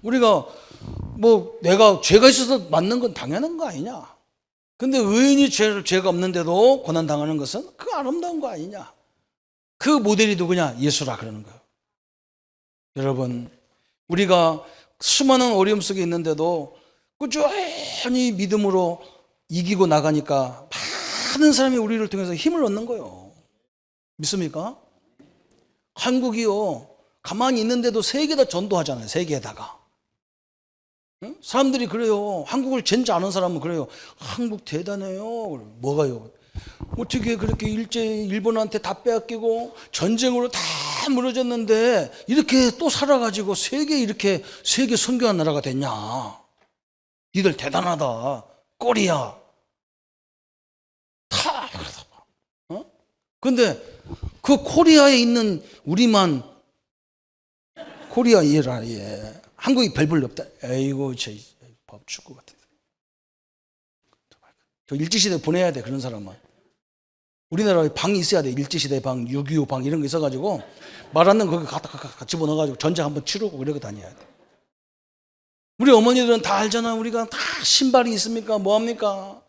우리가 뭐 내가 죄가 있어서 맞는 건 당연한 거 아니냐. 근데 의인이 죄가 없는데도 고난 당하는 것은 그 아름다운 거 아니냐. 그 모델이 누구냐? 예수라 그러는 거예요. 여러분, 우리가 수많은 어려움 속에 있는데도 꾸준히 믿음으로 이기고 나가니까 많은 사람이 우리를 통해서 힘을 얻는 거예요. 믿습니까? 한국이요, 가만히 있는데도 세계에다 전도하잖아요. 세계에다가. 사람들이 그래요. 한국을 젠지 아는 사람은 그래요. 한국 대단해요. 뭐가요? 어떻게 그렇게 일본한테 다 빼앗기고 전쟁으로 다 무너졌는데 이렇게 또 살아가지고 세계 선교한 나라가 됐냐? 니들 대단하다. 꼴이야. 다 그러다 봐. 근데 그 코리아에 있는 우리만 코리아이라 예. 한국이 별볼일 없다. 에이고 저 법축구 같은. 저 일제시대 보내야 돼 그런 사람은. 우리나라에 방이 있어야 돼. 일제시대 방, 6.25 방 이런 거 있어가지고 말 안 듣는 거기 갖다 집어넣어가지고 전쟁 한번 치르고 이러고 다녀야 돼. 우리 어머니들은 다 알잖아. 우리가 다 신발이 있습니까? 뭐합니까?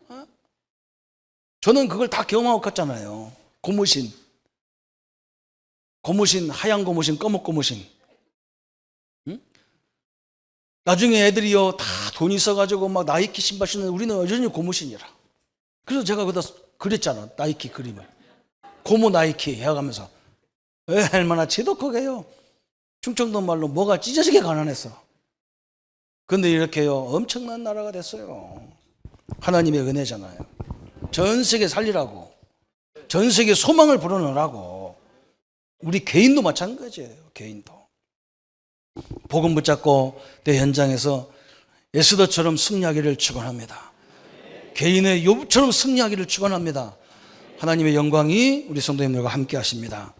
저는 그걸 다 경험하고 갔잖아요. 고무신, 하얀 고무신, 검은 고무신. 응? 나중에 애들이요 다 돈 있어가지고 막 나이키 신발 신는 우리는 여전히 고무신이라. 그래서 제가 거기다 그랬잖아. 나이키 그림을. 고무 나이키 해가면서 얼마나 지독하게요. 충청도 말로 뭐가 찢어지게 가난했어. 근데 이렇게요 엄청난 나라가 됐어요. 하나님의 은혜잖아요. 전 세계 살리라고, 전 세계 소망을 불어넣으라고. 우리 개인도 마찬가지예요. 개인도 복음 붙잡고 내 현장에서 에스더처럼 승리하기를 축원합니다. 개인의 욥처럼 승리하기를 축원합니다. 하나님의 영광이 우리 성도님들과 함께 하십니다.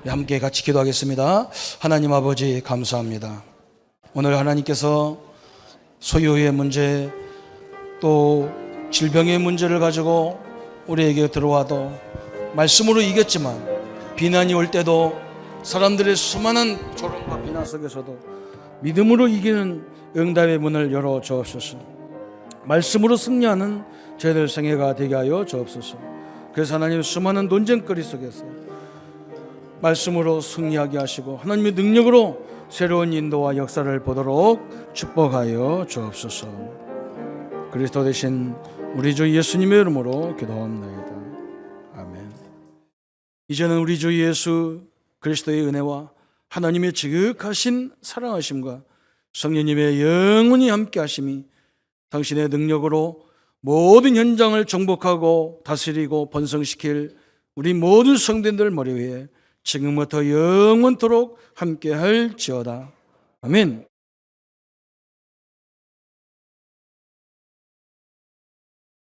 함께 같이 기도하겠습니다. 하나님 아버지 감사합니다. 오늘 하나님께서 소유의 문제 또 질병의 문제를 가지고 우리에게 들어와도 말씀으로 이겼지만 비난이 올 때도 사람들의 수많은 조롱과 비난 속에서도 믿음으로 이기는 응답의 문을 열어 주옵소서. 말씀으로 승리하는 저희들 생애가 되게 하여 주옵소서. 그래서 하나님 수많은 논쟁거리 속에서 말씀으로 승리하게 하시고 하나님의 능력으로 새로운 인도와 역사를 보도록 축복하여 주옵소서. 그리스도 되신 우리 주 예수님의 이름으로 기도합니다. 아멘. 이제는 우리 주 예수 그리스도의 은혜와 하나님의 지극하신 사랑하심과 성령님의 영원히 함께 하심이 당신의 능력으로 모든 현장을 정복하고 다스리고 번성시킬 우리 모든 성도들 머리 위에 지금부터 영원토록 함께 할지어다. 아멘.